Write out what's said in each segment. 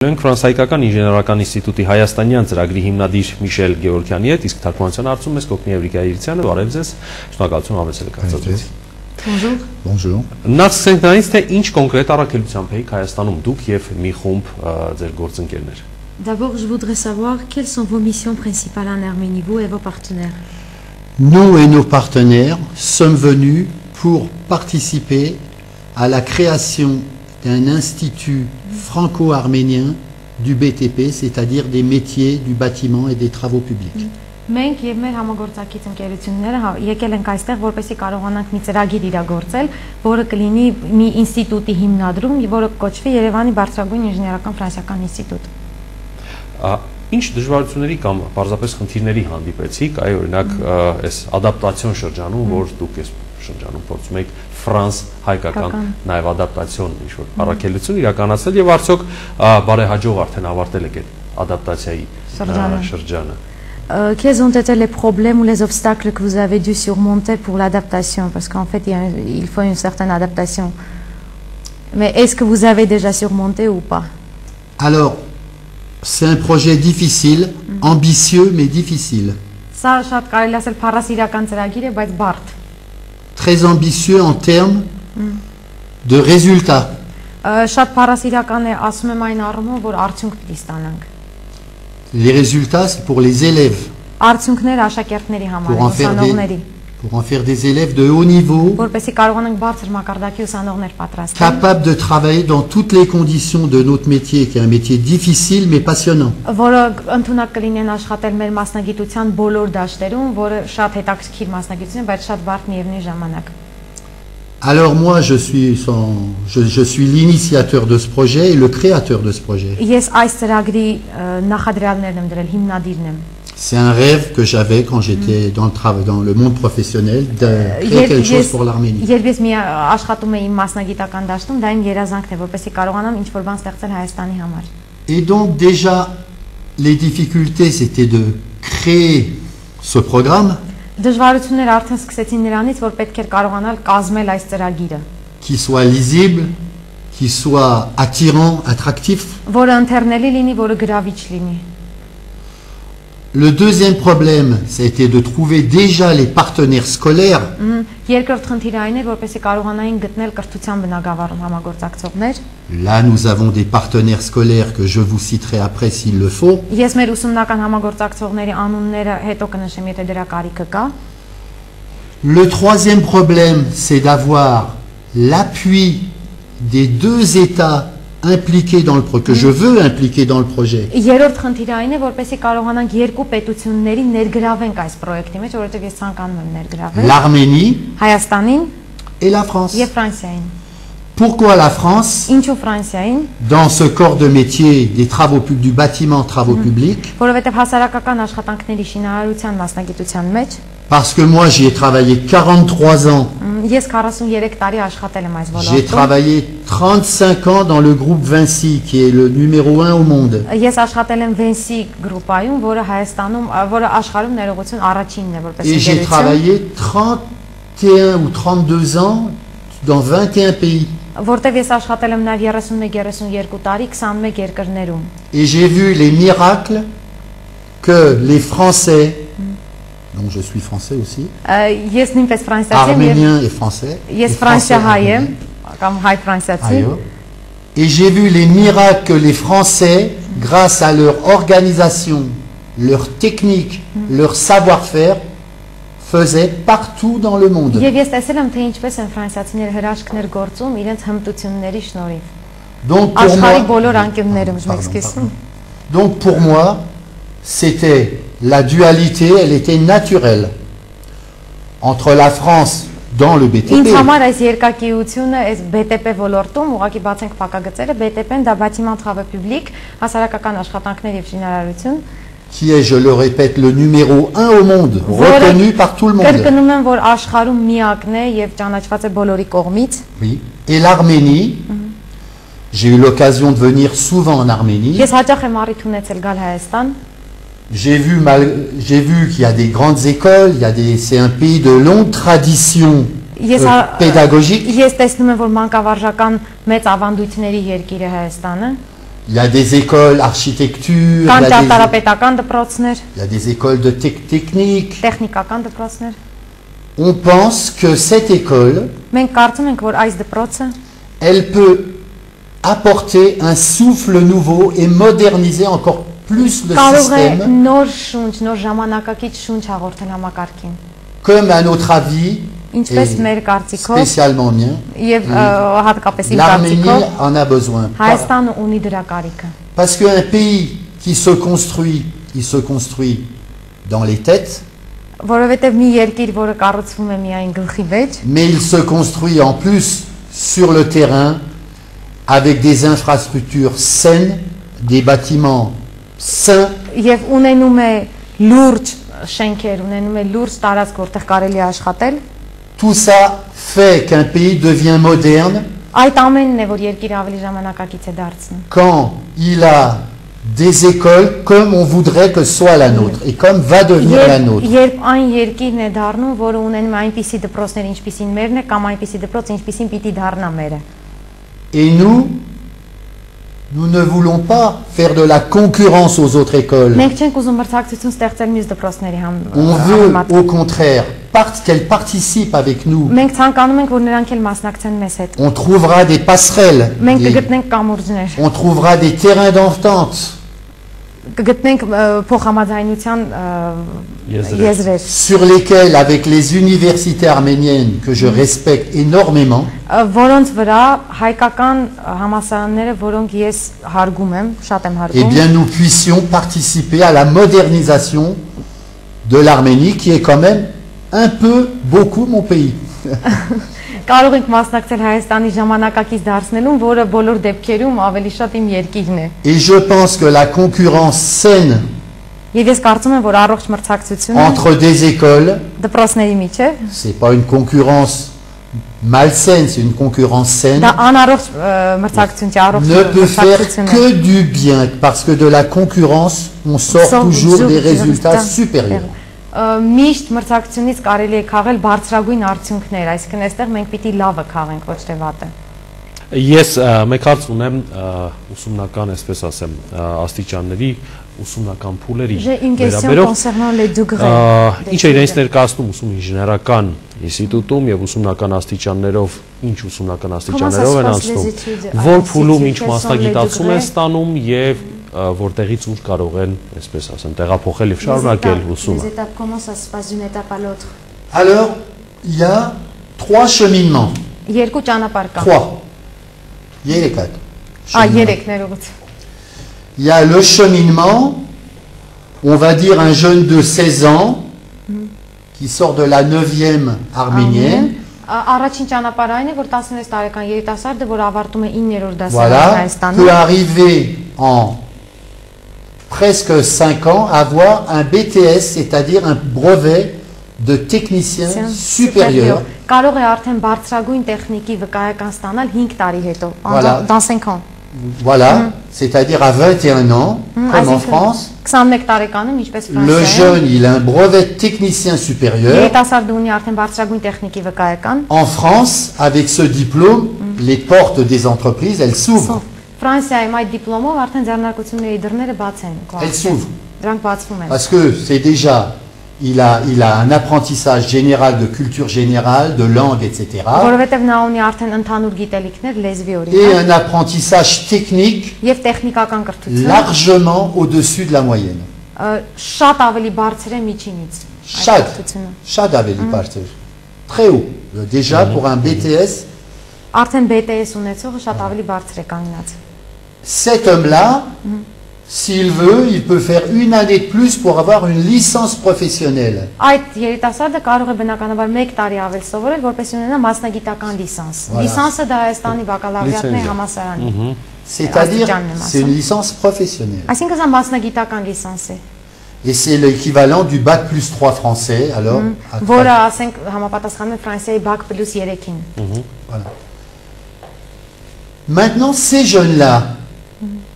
Մենք Ֆրանսիական ինժեներական ինստիտուտի Հայաստանյան ծրագրի հիմնադիր Միշել Գեորգյանի հետ, իսկ թարգմանության հարցում ես Կոկնի Էվրիկա Իրիցյանը, բարև ձեզ, շնորհակալություն համեցել եք հարցազրույցին։ Bonjour. Bonjour. Նախ սկսենք նրանից, թե ինչ կոնկրետ առաքելությամբ եք Հայաստանում դուք եւ մի խումբ ձեր գործընկերներ։ D'abord, je voudrais savoir quelles sont vos missions principales en Arménie, vous et vos partenaires. Nous et nos partenaires sommes venus pour participer à la création d'un institut franco-arménien du BTP, c'est-à-dire des métiers du bâtiment et des travaux publics. Մենք եւ մեր համագործակից ընկերությունները եկել ենք այստեղ, որպեսզի կարողանանք մի ծրագիր իրագործել, որը կլինի մի ինստիտուտի հիմնադրում, որը կոչվի Երևանի բարձրագույն ինժեներական ֆրանսիական ինստիտուտ։ Ինչ դժվարությունների կամ պարզապես խնդիրների հանդիպեցիք, այ օրինակ այս ադապտացիոն շրջանում, որ դուք այս շրջանում փորձում եք ֆրանս-հայկական նաև ադապտացիոն ինչ-որ առաքելություն իրականացնել եւ արդյոք բարեհաջող արդեն ավարտել եք այդ ադապտացիայի շրջանը։ Quels ont été les problèmes ou les obstacles que vous avez dû surmonter pour l'adaptation? Parce qu'en fait, il faut une certaine adaptation. Mais est-ce que vous avez déjà surmonté ou pas? Alors, c'est un projet difficile, ambitieux mais difficile. Ça, շատ կարելի ասել փառասիրական ծրագիր է, բայց բարդ։ Très ambitieux en termes de résultats. Շատ փառասիրական է, ասում եմ այն առումով, որ արդյունք պիտի ստանանք։ Les résultats, c'est pour les élèves. Արդյունքները աշակերտների համար, ուսանողների։ Pour en faire des élèves de haut niveau, որպեսզի կարողանանք բարձր մակարդակի ուսանողներ պատրաստել, capables de travailler dans toutes les conditions de notre métier, qui est un métier difficile mais passionnant. որը ընդունակ կլինեն աշխատել մեր մասնագիտության բոլոր դաշտերում, որը շատ հետաքրքիր մասնագիտություն է, բայց շատ բարդ միևնույն ժամանակ։ Alors moi, je suis l'initiateur de ce projet et le créateur de ce projet. Ես այս ծրագրի նախադրյալներն եմ դրել, հիմնադիրն եմ։ C'est un rêve que j'avais quand j'étais dans le monde professionnel, de créer quelque chose pour l'Arménie. Երբ ես մի աշխատում էի իմ մասնագիտական դաշտում, դա իմ երազանքն է, որպեսզի կարողանամ ինչ-որ բան ստեղծել Հայաստանի համար։ Et donc déjà, les difficultés, c'était de créer ce programme. Դժվարությունները արդեն սկսեցին նրանից, որ պետք էր կարողանալ կազմել այս ծրագիրը, qui soit lisible, qui soit attirant, attractif. որը ընթեռնելի լինի, որը գրավիչ լինի։ Le deuxième problème, c'était de trouver déjà les partenaires scolaires. Երկրորդ խնդիրը այն էր, որպեսզի կարողանային գտնել կրթության բնագավառում համագործակցողներ։ Là, nous avons des partenaires scolaires que je vous citerai après s'il le faut. Ես մեր ուսումնական համագործակցողների անունները հետո կնշեմ, եթե դրա կարիքը կա։ Le troisième problème, c'est d'avoir l'appui des deux États impliqués dans le projet, que je veux impliquer dans le projet. Երրորդ խնդիրը այն է, որպեսզի կարողանանք երկու պետությունների ներգրավենք այս պրոյեկտի մեջ, որովհետև ես ցանկանում եմ ներգրավել L'Arménie Հայաստանին et la France. եւ Ֆրանսիային։ Pourquoi la France? Ինչու Ֆրանսիային? Dans ce corps de métier des travaux du bâtiment travaux publics. Որովհետև հասարակական աշխատանքների շինարարության մասնագիտության մեջ Parce que moi, j'y ai travaillé 43 ans. ես 43 տարի աշխատել եմ այս ոլորտում։ J'ai travaillé 35 ans dans le groupe Vinci, qui est le numéro 1 au monde. Ես աշխատել եմ Vinci գրուպայում, որը Հայաստանում, որը աշխարհում ներողություն առաջինն է որպես Et j'ai ընկերություն։ travaillé 31 ou 32 ans dans 21 pays. Որտեվ ես աշխատել եմ նաև 31-32 տարի 21 երկրներում։ Et j'ai vu les miracles que les Français, donc je suis français aussi, Ես նույնպես ֆրանսիացի եմ, arméniens et français, ես ֆրանսիահայ եմ, կամ հայ ֆրանսիացի։ et j'ai vu les miracles que les Français, grâce à leur organisation, leur technique, leur savoir-faire, faisaient partout dans le monde. Եվ ես տեսել եմ, թե ինչպես են ֆրանսիացիները հրաշքներ գործում իրենց հմտությունների շնորհիվ։ Աշխարհի բոլոր անկյուններում, m'excuse. Donc pour moi, c'était la dualité, elle était naturelle entre la France dans le BTP. Ինձ համար այս երկակիությունը, այս BTP ոլորտում, ուղղակի բացենք փակագծերը, BTP-ն դա բâtiment travaux publics, հասարակական աշխատանքներ եւ շինարարություն, qui est, je le répète, le numéro 1 au monde, reconnu par tout le monde. Կրկնում եմ, որ աշխարհում միակն է եւ ճանաչված է բոլորի կողմից։ Oui. Et l'Arménie, j'ai eu l'occasion de venir souvent en Arménie. Ես հաճախ եմ առիթ ունեցել գալ Հայաստան։ J'ai vu qu'il y a des grandes écoles, c'est un pays de longue tradition pédagogique. Ես տեսնում եմ, որ մանկավարժական մեծ ավանդույթների երկիր է Հայաստանը։ Il y a des écoles d'architecture, Կան ճարտարապետական դպրոցներ, il y a des écoles de technique. տեխնիկական դպրոցներ։ On pense que cette école, Մենք կարծում ենք, որ այս դպրոցը elle peut apporter un souffle nouveau et moderniser encore plus le կարող է système, նոր շունչ, նոր ժամանակակից շունչ հաղորդել համակարգին։ comme à notre avis, Ինչպես et մեր կարծիքով spécialement mien, եւ հատկապես իմ l'Arménie կարծիքով en a besoin. Հայաստանը ունի դրա կարիքը։ Parce qu'un pays qui se construit, il se construit dans les têtes, Որովհետեւ մի երկիր, որը կառուցվում է միայն գլխի վեճ, mais il se construit en plus sur le terrain avec des infrastructures saines, des bâtiments sains, եւ ունենում է լուրջ շենքեր, ունենում է լուրջ տարածք, որտեղ կարելի է աշխատել։ tout ça fait qu'un pays devient moderne Այդ ամենն է, որ երկիրը ավելի ժամանակակից է դարձնում։ quand il a des écoles comme on voudrait que soit la nôtre et comme va devenir la nôtre. Երբ այն երկիրն է դառնում, որը ունենում է այնպիսի դպրոցներ, ինչպիսին մերն է, կամ այնպիսի դպրոց, ինչպիսին պիտի դառնա մերը։ Et nous ne voulons pas faire de la concurrence aux autres écoles. Մենք չենք ուզում մրցակցություն ստեղծել մյուս դպրոցների On veut au contraire qu'elles participent avec nous. Մենք ցանկանում ենք, որ նրանք էլ մասնակցեն մեզ հետ։ On trouvera des passerelles, Մենք կգտնենք կամուրջներ, on trouvera des terrains d'entente կգտնենք փոխհամաձայնության եզրեր, sur lesquels, avec les universités arméniennes que je respecte énormément, որոնց վրա հայկական համալսարանները, որոնք ես հարգում եմ, շատ եմ eh հարգում, bien nous puissions participer à la modernisation de l'Arménie, qui est quand même un peu beaucoup mon pays. կարող ենք մասնակցել Հայաստանի ժամանակակից դարձնելուն, որը բոլոր դեպքերում ավելի շատ իմ երկիրն է։ Et je pense que la concurrence saine Եվ ես կարծում եմ, որ առողջ մրցակցությունը entre des écoles, դպրոցների միջև c'est pas une concurrence malsaine, c'est une concurrence saine, դա անառողջ մրցակցություն չէ, առողջ ne peut faire մրցակցություն է։ que du bien, parce que de la concurrence, on sort toujours des résultats supérieurs. Միշտ մրցակցությունից կարելի է քաղել բարձրագույն արդյունքներ, այսինքն այստեղ մենք պիտի լավը քաղենք, ոչ թե վատը։ Ես մեկ հարց ունեմ ուսումնական, այսպես ասեմ, աստիճանների ուսումնական փուլերի վերաբերող։ Ինչ է իրենց ներկայացնում ուսում ինժեներական ինստիտուտում եւ ուսումնական աստիճաններով, ինչ ուսումնական աստիճաններով են անցնում, որ փուլում ինչ մասնագիտացում են ստանում եւ որտեղից ուր կարող են, այսպես ասեմ, տեղափոխել եւ շարունակել ուսումը։ Alors, il y a trois cheminements. Երկու ճանապարհ կա։ Trois. Il y a les quatre. Երեք ներողություն։ Il y a le cheminement, on va dire un jeune de 16 ans qui sort de la 9e arménienne. Առաջին ճանապարհը այն է, որ 16 տարեկան երիտասարդը, որ ավարտում է 9-րդ դասարան Voilà, Հայաստանում, peut arriver en presque 5 ans à avoir un BTS, c'est-à-dire un brevet de technicien supérieur. Կարող է արդեն բարձրագույն տեխնիկի վկայական ստանալ 5 տարի հետո, Voilà. dans 5 ans։ Voilà, c'est-à-dire à 21 ans, comme en France. 21 տարեկանում, ինչպես Le Ֆրանսիայում, jeune, il a un brevet de technicien supérieur. երիտասարդը ունի արդեն բարձրագույն տեխնիկի վկայական։ En France, avec ce diplôme, les portes des entreprises, elles s'ouvrent. Ֆրանսիայում այդ դիպլոմով արդեն ձեռնարկությունների դռները բաց են։ Elles s'ouvrent. Դրանք բացվում են։ Parce que c'est déjà, il a un apprentissage général de culture générale, de langue, etc. Որովհետև նա ունի արդեն ընդհանուր գիտելիքներ, լեզվի Et օրինակ, un apprentissage technique եւ տեխնիկական կրթություն, largement au-dessus de la moyenne. շատ ավելի բարձր է միջինից։ այդ Շատ, կրթությունը։ շատ ավելի partir. Très haut. Déjà, pour un BTS, Արդեն BTS ունեցողը շատ ավելի բարձր է կանգնած։ cet homme-là, s'il veut, il peut faire une année de plus pour avoir une licence professionnelle. Այդ երիտասարդը կարող է բնականաբար 1 տարի ավել սովորել, որպեսզի ունենա մասնագիտական լիցանս։ Voilà. Լիցանսը դա Հայաստանի բակալավրիատն է Լիցենզիա։ համալսարանի։ C'est-à-dire, Աստիճանն եմ c'est une ասում։ licence professionnelle. Այսինքն դա մասնագիտական լիցանս է, Et c'est l'équivalent du bac plus 3 français. Alors, à որը ասենք համապատասխանում է Ֆրանսիայի բակ պլյուս 3-ին։ Voilà. Maintenant, ces jeunes-là,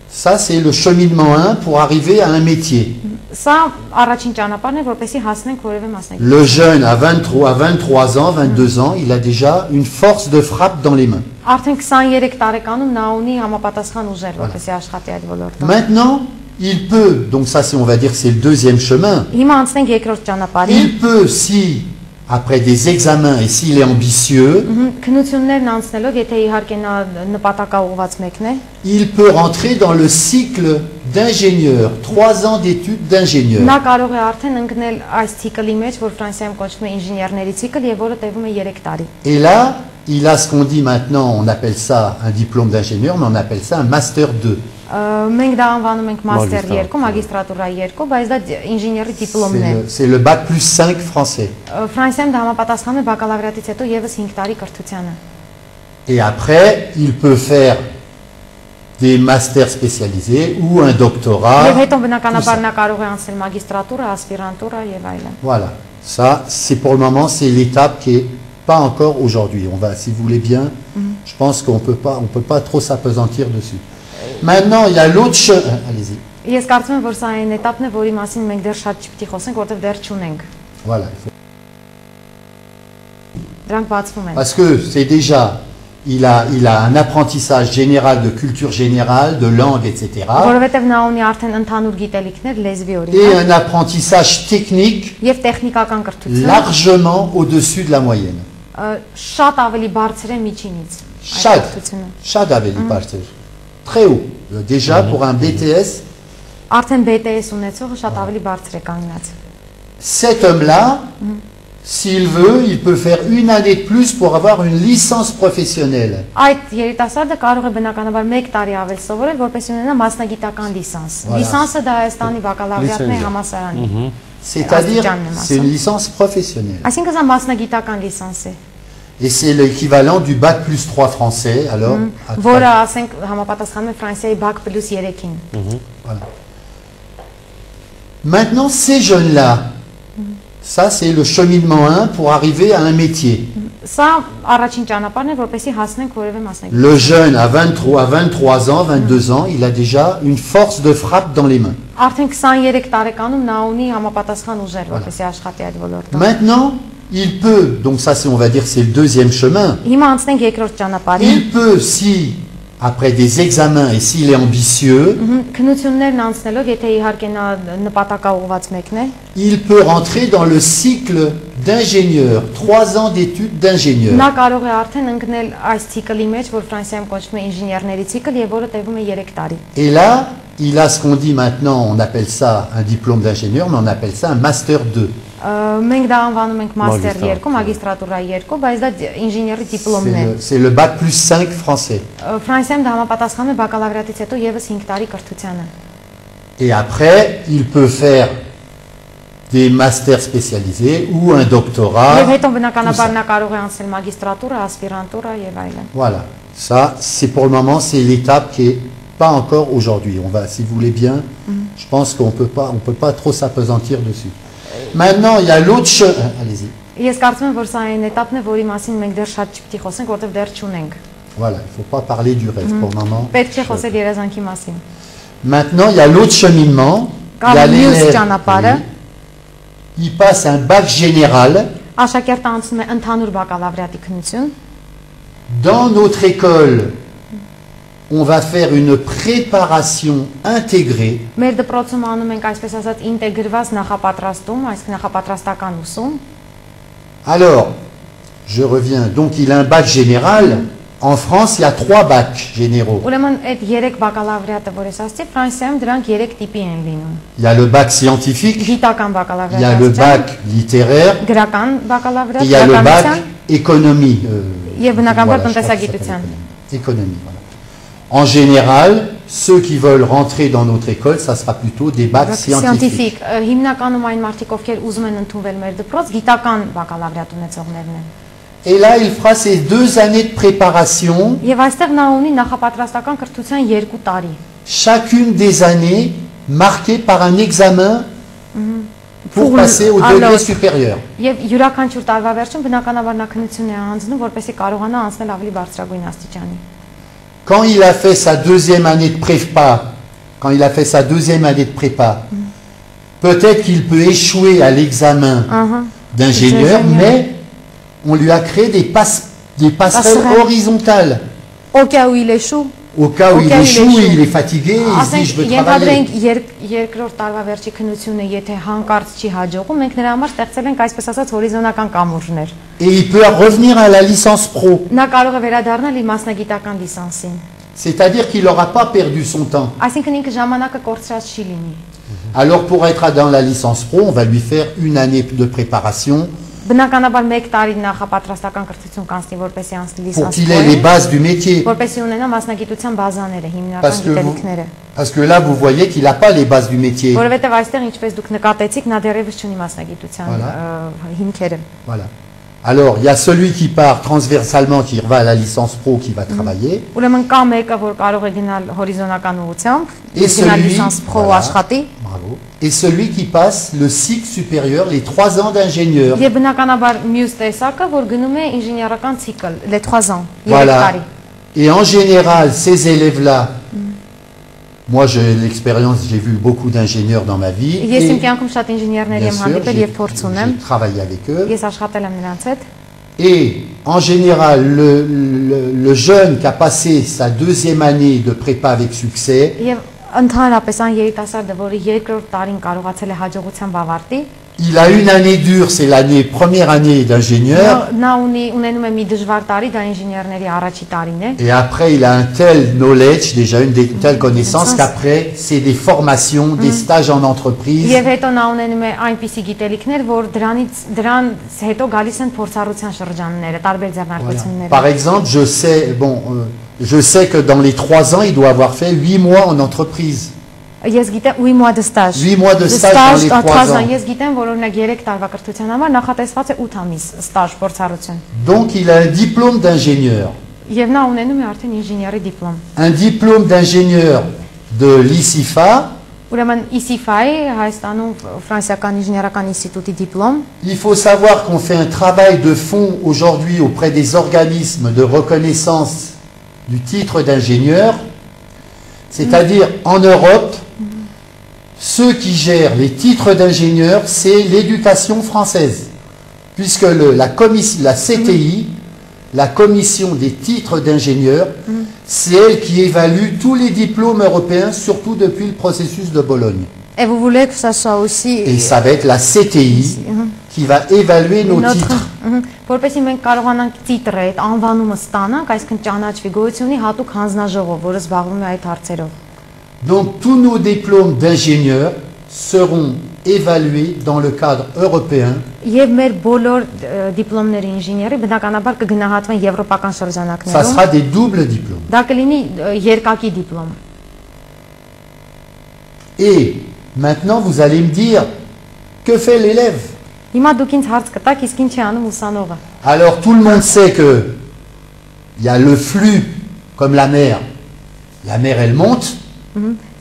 ça c'est le cheminement 1 pour arriver à un métier. Սա առաջին ճանապարհն է, որպեսզի հասնենք որևէ մասնագետ։ Le jeune à 23 ans, 22 ans, il a déjà une force de frappe dans les mains. Արդեն 23 տարեկանում նա ունի համապատասխան ուժեր, որպեսզի աշխատի այդ ոլորտում։ Maintenant, il peut, donc ça c'est, on va dire, c'est le deuxième chemin. Հիմա անցնենք երկրորդ ճանապարհին։ Il peut, si, après des examens et s'il est ambitieux, Քննություններն անցնելով, եթե իհարկե նա նպատակաուղղված մեկն է, il peut rentrer dans le cycle d'ingénieur, 3 ans d'études d'ingénieur. նա կարող է արդեն ընկնել այս ցիկլի մեջ, որ Ֆրանսիայում կոչվում է ինժեներների ցիկլ եւ որը տևում է 3 տարի։ Et là, il a ce qu'on dit maintenant, on appelle ça un diplôme d'ingénieur, mais on appelle ça un master 2. Մենք դա անվանում ենք մաստեր 2, մագիստրատուրա 2, բայց դա ինժեների դիպլոմն է։ C'est le bac plus 5 français. Ֆրանսիայում դա համապատասխանում է բակալավրիատից հետո եւս 5 տարի կրթությանը։ Et après, il peut faire des masters spécialisés ou un doctorat. Եվ հետո բնականաբար նա կարող է անցնել մագիստրատուրա, ասպիրանտուրա եւ այլն։ Voilà, ça, c'est pour le moment, c'est l'étape qui est pas encore aujourd'hui. On va, si vous voulez bien, je pense qu'on peut pas trop s'apesantir dessus. Maintenant, il y a l'autre chemin. Allez-y. Ես կարծում եմ, որ սա այն этаպն է, որի մասին մենք դեռ շատ չպիտի խոսենք, որովհետև դեռ չունենք։ Voilà. Դրանք բացվում են։ Parce que c'est déjà, il a un apprentissage général de culture générale, de langue, etc. Որովհետև նա ունի արդեն ընդհանուր գիտելիքներ, լեզվի Et օրինակ, un apprentissage technique եւ տեխնիկական կրթություն, largement au-dessus de la moyenne. շատ ավելի բարձր է միջինից։ այդ Chaque, կրթությունը։ chaque avait les parties. Très haut. Déjà, pour un BTS, Արդեն BTS ունեցողը շատ ավելի բարձր է կանգնած։ cet homme-là, s'il veut, il peut faire une année de plus pour avoir une licence professionnelle. Այդ երիտասարդը կարող է բնականաբար 1 տարի ավել սովորել, որպեսզի ունենա մասնագիտական լիցանս։ Voilà. Լիցանսը դա Հայաստանի բակալավրիատն է Լիցենզիա։ համալսարանի։ C'est-à-dire, Astidjan եմ c'est une ասում։ licence professionnelle. Այսինքն սա մասնագիտական լիցանս է, Et c'est l'équivalent du bac plus 3 français. Alors, որը ասենք համապատասխանում է Ֆրանսիայի բակ պլյուս 3-ին։ voilà. Maintenant, ces jeunes-là, ça c'est le cheminement 1 pour arriver à un métier. Սա առաջին ճանապարհն է, որպեսզի հասնենք որևէ մասնագետ։ Le jeune à 23 ans, 22 ans, il a déjà une force de frappe dans les mains. Արդեն 23 տարեկանում նա ունի համապատասխան ուժեր, որպեսզի աշխատի այդ ոլորտում։ Maintenant, il peut, donc ça c'est, on va dire, c'est le deuxième chemin. Հիմա անցնենք երկրորդ ճանապարհին։ Il peut, si, après des examens et s'il est ambitieux, Քննություններն անցնելով, եթե իհարկե նա նպատակաուղղված մեկն է, il peut rentrer dans le cycle d'ingénieur, 3 ans d'études d'ingénieur. նա կարող է արդեն ընկնել այս ցիկլի մեջ, որ Ֆրանսիայում կոչվում է ինժեներների ցիկլ եւ որը տևում է 3 տարի։ Et là, il a ce qu'on dit maintenant, on appelle ça un diplôme d'ingénieur, mais on appelle ça un master 2. Մենք դա անվանում ենք մաստեր 2, Մագիստրատուրա։ մագիստրատուրա 2, բայց դա ինժեների դիպլոմն է։ C'est le bac plus 5 français. Ֆրանսիայում դա համապատասխանում է բակալավրիատից հետո եւս 5 տարի կրթությանը։ Et après, il peut faire des masters spécialisés ou un doctorat. Եվ հետո բնականաբար նա կարող է անցնել մագիստրատուրա, ասպիրանտուրա եւ այլն։ Voilà. Ça, c'est pour le moment, c'est l'étape qui est pas encore aujourd'hui. On va, si vous voulez bien, je pense qu'on peut pas trop s'apesantir dessus. Maintenant, il y a l'autre chemin. Allez-y. Ես կարծում եմ, որ սա այն этаպն է, որի մասին մենք դեռ շատ չպիտի խոսենք, որովհետև դեռ չունենք։ Voilà, il ne faut pas parler du reste pour le moment. Պետք չէ խոսել երազանքի մասին։ Maintenant, il y a l'autre cheminement. Il y a Mյուս l'élève. ճանապարհը, Il passe un bac général. աշակերտը անցնում է ընդհանուր բակալավրիատի քննություն։ Dans notre école, on va faire une préparation intégrée. Մեր դպրոցում անում ենք այսպես ասած ինտեգրված նախապատրաստում, այսինքն նախապատրաստական ուսում։ Alors, je reviens. Donc, il a un bac général. En France, il y a 3 bacs généraux. Ուրեմն այդ 3 բակալավրիատը, որ ես ասացի, Ֆրանսիայում դրանք 3 տիպի են լինում։ Il y a le bac scientifique, Գիտական il y a le բակալավրիատ, bac littéraire, գրական et բակալավրիատ, il y a le bac գրականության économie. եւ բնականաբար Voilà, je crois que ça տնտեսագիտության։ s'appelle économie. Voilà. En général, ceux qui veulent rentrer dans notre école, ça sera plutôt des bacs scientifiques. Scientific, հիմնականում այն մարդիկ, ովքեր ուզում են ընդունվել մեր դպրոց, գիտական բակալավրիատ ունեցողներն են։ Et là, il fera ses 2 années de préparation. Եվ այստեղ նա ունի նախապատրաստական կրթության 2 տարի։ Chacune des années marquée par un examen pour passer au degré Alors, supérieur. Եվ յուրաքանչյուր տարվա վերջում բնականաբար նա քննություն է անցնում, որպեսզի կարողանա անցնել ավելի բարձրագույն աստիճանի։ Quand il a fait sa 2e année de prépa, peut-être qu'il peut échouer à l'examen d'ingénieur, mais on lui a créé des passerelles Passerelles. horizontales. Au cas où il échoue, au cas où il échoue, il est fatigué, il se dit je veux travailler. երկրորդ տարվա վերջի քննությունը եթե հանկարծ չի հաջողում, մենք նրա համար ստեղծել ենք այսպես ասած հորիզոնական կամուրջներ։ Et il peut revenir à la licence pro. Նա կարող է վերադառնալ իր մասնագիտական լիսանսին։ C'est-à-dire qu'il n'aura pas perdu son temps. Այսինքն ինքը ժամանակը կորցրած չի լինի։ Alors pour être dans la licence pro, on va lui faire une année de préparation Բնականաբար 1 տարի նախապատրաստական կրթություն կանցնի որպեսզի անցնի pour լիսանս։ qu'il ait les bases du métier. Որպեսզի ունենա մասնագիտության բազաները, հիմնական գիտելիքները։ Parce que là, vous voyez qu'il n'a pas les bases du métier. Որովհետև այստեղ ինչպես դուք նկատեցիք, նա դեռևս չունի մասնագիտության հիմքերը։ Voilà. Alors, il y a celui qui part transversalement, qui va à la licence pro, qui va travailler. Ուրեմն կա մեկը, որ կարող է գնալ հորիզոնական ուղղությամբ, Et գնալ celui, լիսանս pro voilà, աշխատի։ bravo. Et celui qui passe le cycle supérieur, les 3 ans d'ingénieur. Եվ բնականաբար մյուս տեսակը, որ գնում է ինժեներական ցիկլ, les 3 ans, 3 Voilà. տարի։ Et en général, ces élèves-là, moi j'ai l'expérience, j'ai vu beaucoup d'ingénieurs dans ma vie. Ես Et իմ կյանքում շատ ինժեներների bien եմ sûr, հանդիպել եւ փորձ ունեմ։ j'ai travaillé avec eux. Ես աշխատել եմ նրանց հետ։ Et en général, le jeune qui a passé sa 2e année de prépa avec succès, Եվ ընդհանրապես այն երիտասարդը, որը երկրորդ տարին կարողացել է հաջողությամբ ավարտի, il a une année dure, c'est l'année, première année d'ingénieur. նա ունենում է մի դժվար տարի, դա ինժեներների առաջի տարին է։ Et après, il a un tel knowledge, déjà une telle connaissance, qu'après, c'est des formations, des stages en entreprise. Եվ հետո նա ունենում է այնպիսի գիտելիքներ, որ դրանից հետո գալիս են փորձառության շրջանները, տարբեր ձեռնարկությունները։ Par exemple, je sais que dans les 3 ans, il doit avoir fait 8 mois en entreprise. Ես գիտեմ 8 mois de stage։ 8 mois de stage dans les 3 ans. Ես գիտեմ, որ օրինակ 3 տարվա կրթության համար նախատեսված է 8 ամիս ստաժ փորձառություն։ Donc, il a un diplôme d'ingénieur. Եվ նա ունենում է արդեն ինժեների դիպլոմ։ Un diplôme d'ingénieur de l'ICIFA. Ուրեմն ICIFA-ի Հայաստանում ֆրանսիական ինժեներական ինստիտուտի դիպլոմ։ Il faut savoir qu'on fait un travail de fond aujourd'hui auprès des organismes de reconnaissance du titre d'ingénieur. C'est-à-dire, en Europe, ceux qui gèrent les titres d'ingénieur, c'est l'éducation française. Puisque la CTI, la commission des titres d'ingénieur, c'est elle qui évalue tous les diplômes européens, surtout depuis le processus de Bologne. Et vous voulez que ça soit aussi Et ça va être la CTI qui va évaluer nos titres. Որպեսզի մենք կարողանանք տիտրը, այդ անվանումը ստանանք, այսինքն ճանաչվի գոյությունի հատուկ հանձնաժողով, որը զբաղվում է այդ հարցերով։ Donc tous nos diplômes d'ingénieurs seront évalués dans le cadre européen. Եվ մեր բոլոր դիպլոմների ինժեների բնականաբար կգնահատվեն եվրոպական Ça շրջանակներում։ sera des doubles diplômes. Դա կլինի երկակի դիպլոմ։ Et maintenant, vous allez me dire, que fait l'élève? Հիմա դուք ինձ հարց կտաք, իսկ ինչ է անում ուսանողը։ Alors tout le monde sait que il y a le flux comme la mer. La mer, elle monte.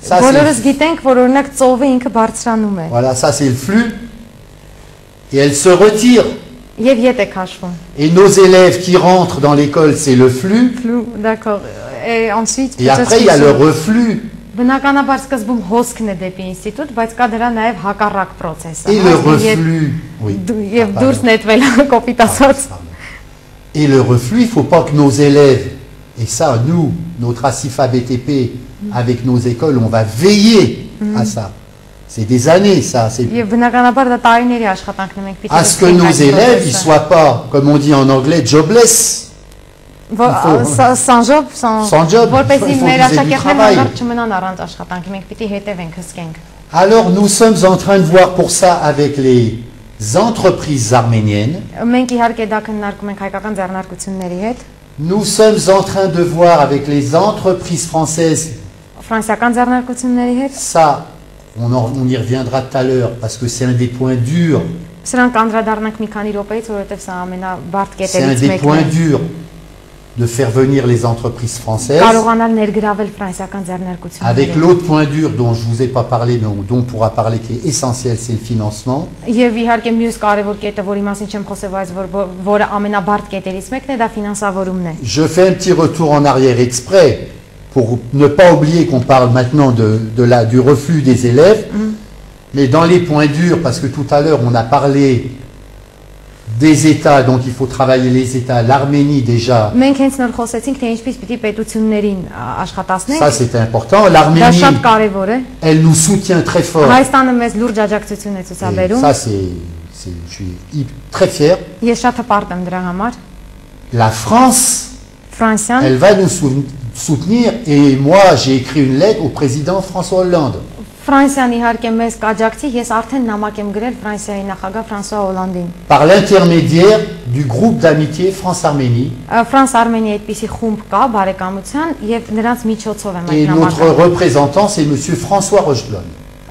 Ça, Բոլորս գիտենք, որ օրինակ ծովը ինքը բարձրանում է։ voilà, ça c'est le flux. Et elle se retire. Եվ ետ է քաշվում։ Et nos élèves qui rentrent dans l'école, c'est le flux. D'accord. Et ensuite Et après, il y a le reflux. Բնականաբար սկզբում հոսքն է դեպի ինստիտուտ, բայց կա դրա նաև հակառակ process-ը։ Et le reflux. Oui. Եվ դուրս նետվել կոպիտ ասած։ Et le reflux, il ne faut pas que nos élèves, et ça, nous, notre ASIFA BTP, avec nos écoles, on va veiller à ça. C'est des années, ça. Եվ բնականաբար դա տարիների աշխատանքն է, մենք պիտի À ce que nos élèves, ils ne soient pas, comme on dit en anglais, jobless. sans job, Sans job, որպեսզի il faut մեր qu'ils aient du աշակերտներն travail. հանկարծ չմնան առանց աշխատանքի, մենք պիտի հետևենք, հսկենք։ Alors, nous sommes en train de voir pour ça avec les entreprises arméniennes. Մենք իհարկե դա քննարկում ենք հայկական ձեռնարկությունների հետ, Nous sommes en train de voir avec les entreprises françaises. ֆրանսիական ձեռնարկությունների հետ։ Ça, on y reviendra tout à l'heure parce que c'est un des points durs. Սրանք անդրադառնանք մի քանի րոպեից, որովհետև սա ամենաբարդ C'est un կետերից des մեկն points է։ durs de faire venir les entreprises françaises. Կարողանալ ներգրավել ֆրանսիական Avec ձեռնարկությունները։ l'autre point dur dont je ne vous ai pas parlé, mais dont on pourra parler, qui est essentiel, c'est le financement. Եվ իհարկե մյուս կարևոր կետը, որի մասին չեմ խոսել, բայց որը ամենաբարդ կետերից մեկն է, դա ֆինանսավորումն է։ Je fais un petit retour en arrière exprès pour ne pas oublier qu'on parle maintenant du reflux des élèves. Mais dans les points durs, parce que tout à l'heure on a parlé des États, donc il faut travailler les États. L'Arménie déjà, Մենք հենց նոր խոսեցինք, թե ինչպես պիտի պետություններին աշխատացնենք։ ça c'est important. Դա L'Arménie, շատ կարևոր է։ elle nous soutient très fort. Հայաստանը մեզ լուրջ աջակցություն է Et ցուցաբերում։ ça je suis très fier. Ես շատ հպարտ եմ դրա համար։ La France, Ֆրանսիան elle va nous soutenir et moi j'ai écrit une lettre au président François Hollande. Ֆրանսիան իհարկե մեզ կաջակցի, ես արդեն նամակ եմ գրել Ֆրանսիայի նախագահ Ֆրանսուଆ Հոլանդին։ Par l'intermédiaire du groupe d'amitié France-Arménie. Ֆրանս-Արմենիա այդպիսի խումբ կա բարեկամության եւ նրանց միջոցով եմ Et այդ notre նամակը։ représentant c'est monsieur François Rocheblon.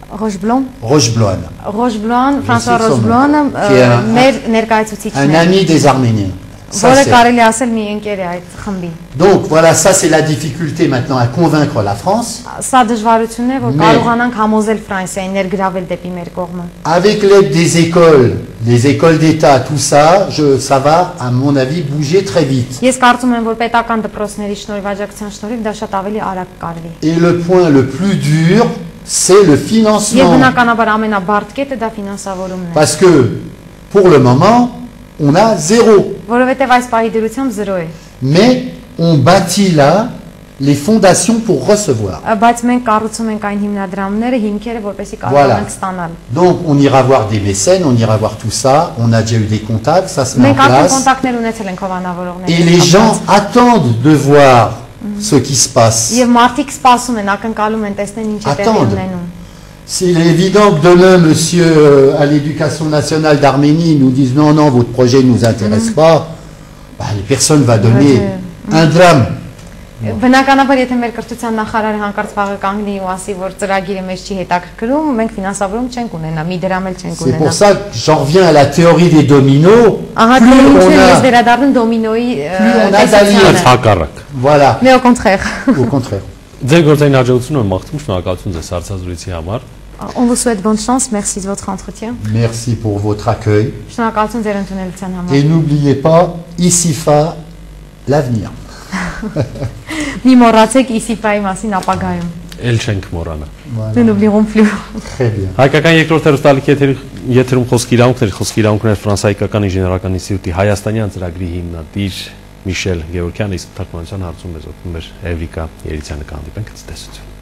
Ռոժբլոն, Rocheblon, Ֆրանսուଆ Je sais son nom. Ռոժբլոնը Qui est un- մեր un ներկայացուցիչն է, ami des Arméniens. Ça, որը c'est- կարելի ասել մի ընկեր է այդ խմբի։ Donc voilà, ça c'est la difficulté maintenant à convaincre la France. Սա դժվարությունն է, որ Mais- կարողանանք համոզել Ֆրանսիային ներգրավել դեպի մեր կողմը։ Avec l'aide des écoles, les écoles d'État, tout ça, ça va, à mon avis, bouger très vite. Ես կարծում եմ, որ պետական դպրոցների շնորհիվ աջակցության շնորհիվ դա շատ ավելի արագ կարվի։ Et le point le plus dur, c'est le Եվ financement. բնականաբար ամենաբարդ կետը դա ֆինանսավորումն է, Parce que, pour le moment, on a zéro. որովհետև այս պահի դրությամբ 0 է։ Mais on bâtit là les fondations pour recevoir. Բայց մենք կառուցում ենք այն հիմնադրամները, հիմքերը, որպեսզի Voilà. կարողանանք ստանալ։ Donc on ira voir des mécènes, on ira voir tout ça, on a déjà eu des contacts, ça se met en Մենք արդեն place. կոնտակտներ ունեցել ենք հովանավորողների Et les gens attendent de voir ce qui se passe. Եվ մարդիկ սպասում են, ակնկալում են տեսնեն ինչ է տեղի Attendre. ունենում։ S'il est évident que demain, monsieur à l'éducation nationale d'Arménie nous dise non, non, votre projet ne nous intéresse pas, bah, personne ne va donner un drame. Բնականաբար եթե մեր կրթության նախարարը հանկարծ վաղը կանգնի ու ասի, որ ծրագիրը մեզ չի հետաքրքրում, մենք ֆինանսավորում չենք ունենա, մի դրամ էլ չենք C'est pour ունենա։ ça que j'en reviens à la théorie des dominos. Ահա Plus դե on ինչու ես a, վերադառնում դոմինոյի on a Այդ տեսությանը։ հակառակ։ voilà, Mais au contraire. au contraire. Ձեր գործային հաջողությունը մաղթում, շնորհակալություն ձեզ հարցազրույցի համար։ On vous souhaite bonne chance, merci de votre entretien։ Merci pour votre accueil. Շնորհակալություն ձեր ընդունելության համար։ Et n'oubliez pas, ici fa l'avenir. Մի մոռացեք Իսիպայի մասին ապագայում։ Էլ չենք մոռանա։ Nous n'oublierons plus։ Très bien. Հայկական երկրորդ հեռուստալիքի եթերում խոսքի իրավունքներ Ֆրանսիական ինժեներական ինստիտուտի Հայաստանյան ծրագրի հիմնադիր Միշել Գևորգյանը, իսկ թարգմանության հարցում մեզ օգնում էր Էվրիկա Երիցյանը, կհանդիպենք ցտեսություն։